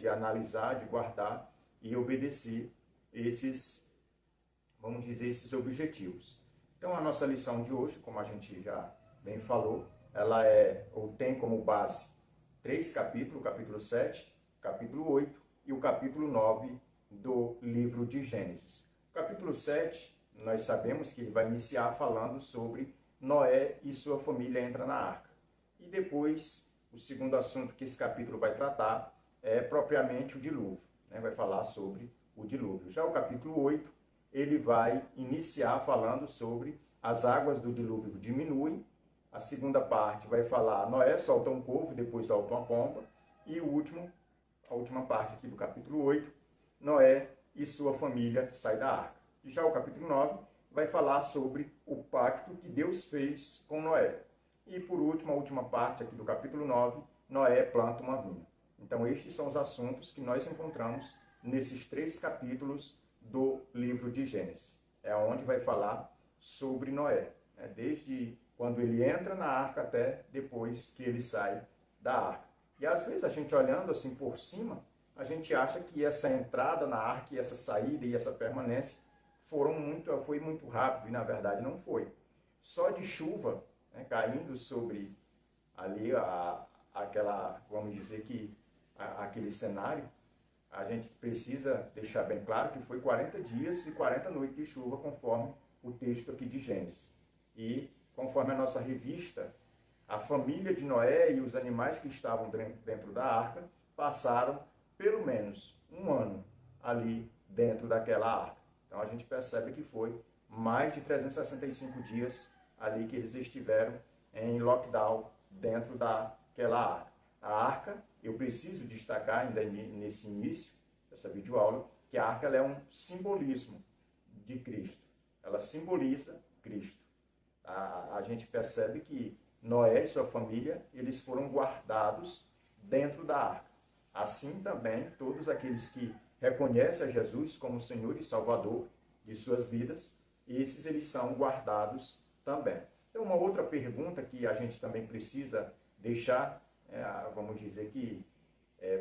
de analisar, de guardar e obedecer esses, vamos dizer, esses objetivos. Então a nossa lição de hoje, como a gente já bem falou, ela ou tem como base 3 capítulos, o capítulo 7, o capítulo 8 e o capítulo 9 do livro de Gênesis. O capítulo 7, nós sabemos que ele vai iniciar falando sobre Noé e sua família entra na arca. E depois, o segundo assunto que esse capítulo vai tratar é propriamente o dilúvio, né? Vai falar sobre o dilúvio. Já o capítulo 8, ele vai iniciar falando sobre as águas do dilúvio diminuem. A segunda parte vai falar Noé solta um povo, depois solta uma pomba. E a última parte aqui do capítulo 8, Noé e sua família saem da arca. E já o capítulo 9 vai falar sobre o pacto que Deus fez com Noé. E por último, a última parte aqui do capítulo 9, Noé planta uma vinha. Então estes são os assuntos que nós encontramos nesses 3 capítulos do livro de Gênesis. É onde vai falar sobre Noé, né? Desde quando ele entra na arca até depois que ele sai da arca. E às vezes a gente olhando assim por cima, a gente acha que essa entrada na arca e essa saída e essa permanência foi muito rápido, e na verdade não foi. Só de chuva, né, caindo sobre ali vamos dizer que aquele cenário, a gente precisa deixar bem claro que foi 40 dias e 40 noites de chuva, conforme o texto aqui de Gênesis. E conforme a nossa revista, a família de Noé e os animais que estavam dentro da arca passaram pelo menos um ano ali dentro daquela arca. Então a gente percebe que foi mais de 365 dias ali que eles estiveram em lockdown dentro daquela arca. A arca, eu preciso destacar ainda nesse início dessa videoaula, que a arca ela é um simbolismo de Cristo. Ela simboliza Cristo. A gente percebe que Noé e sua família, eles foram guardados dentro da arca. Assim também, todos aqueles que reconhecem a Jesus como Senhor e Salvador de suas vidas, esses eles são guardados também. Então, uma outra pergunta que a gente também precisa deixar, vamos dizer que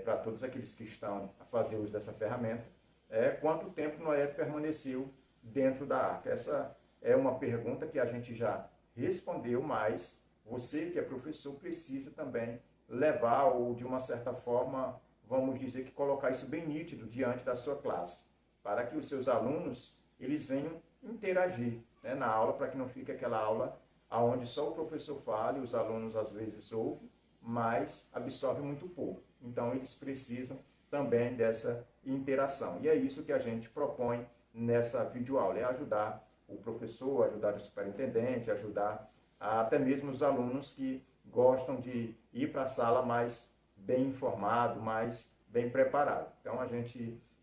para todos aqueles que estão a fazer uso dessa ferramenta, é quanto tempo Noé permaneceu dentro da arca. Essa é uma pergunta que a gente já respondeu, mas você que é professor precisa também levar, ou de uma certa forma, vamos dizer que colocar isso bem nítido diante da sua classe, para que os seus alunos eles venham interagir, né, na aula, para que não fique aquela aula onde só o professor fala e os alunos às vezes ouvem, mas absorvem muito pouco. Então eles precisam também dessa interação. E é isso que a gente propõe nessa videoaula, é ajudar o professor, ajudar o superintendente, ajudar até mesmo os alunos que gostam de ir para a sala mais bem informado, mais bem preparado. Então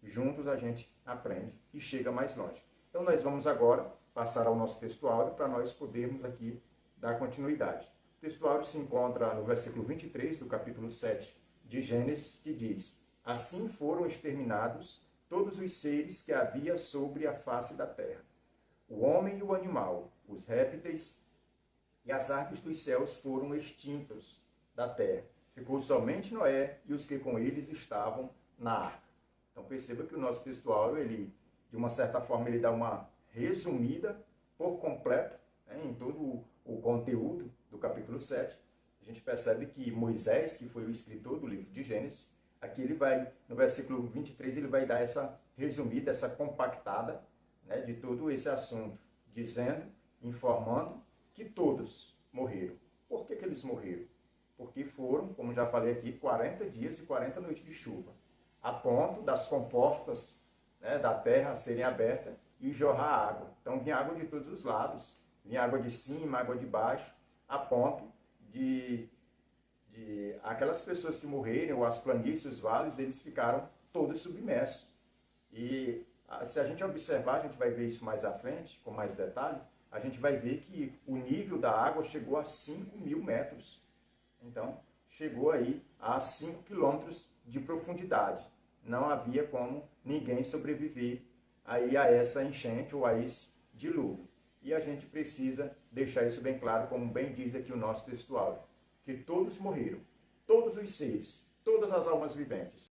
juntos a gente aprende e chega mais longe. Então nós vamos agora passar ao nosso textuário para nós podermos aqui dar continuidade. O textuário se encontra no versículo 23 do capítulo 7 de Gênesis, que diz: Assim foram exterminados todos os seres que havia sobre a face da terra, o homem e o animal, os répteis e as aves dos céus foram extintos da terra. Ficou somente Noé e os que com eles estavam na arca. Então perceba que o nosso textuário, ele, de uma certa forma, ele dá uma resumida por completo, né, em todo o conteúdo do capítulo 7. A gente percebe que Moisés, que foi o escritor do livro de Gênesis, aqui ele vai, no versículo 23, ele vai dar essa resumida, essa compactada, né, de todo esse assunto, dizendo, informando que todos morreram. Por que eles morreram? Porque foram, como já falei aqui, 40 dias e 40 noites de chuva, a ponto das comportas, né, da terra serem abertas e jorrar água. Então vinha água de todos os lados, vinha água de cima, água de baixo, a ponto de aquelas pessoas que morreram, ou as planícies, os vales, eles ficaram todos submersos. E se a gente observar, a gente vai ver isso mais à frente, com mais detalhe, a gente vai ver que o nível da água chegou a 5.000 metros. Então, chegou aí a 5 quilômetros de profundidade. Não havia como ninguém sobreviver aí a essa enchente ou a esse dilúvio. E a gente precisa deixar isso bem claro, como bem diz aqui o nosso textuário, que todos morreram, todos os seres, todas as almas viventes.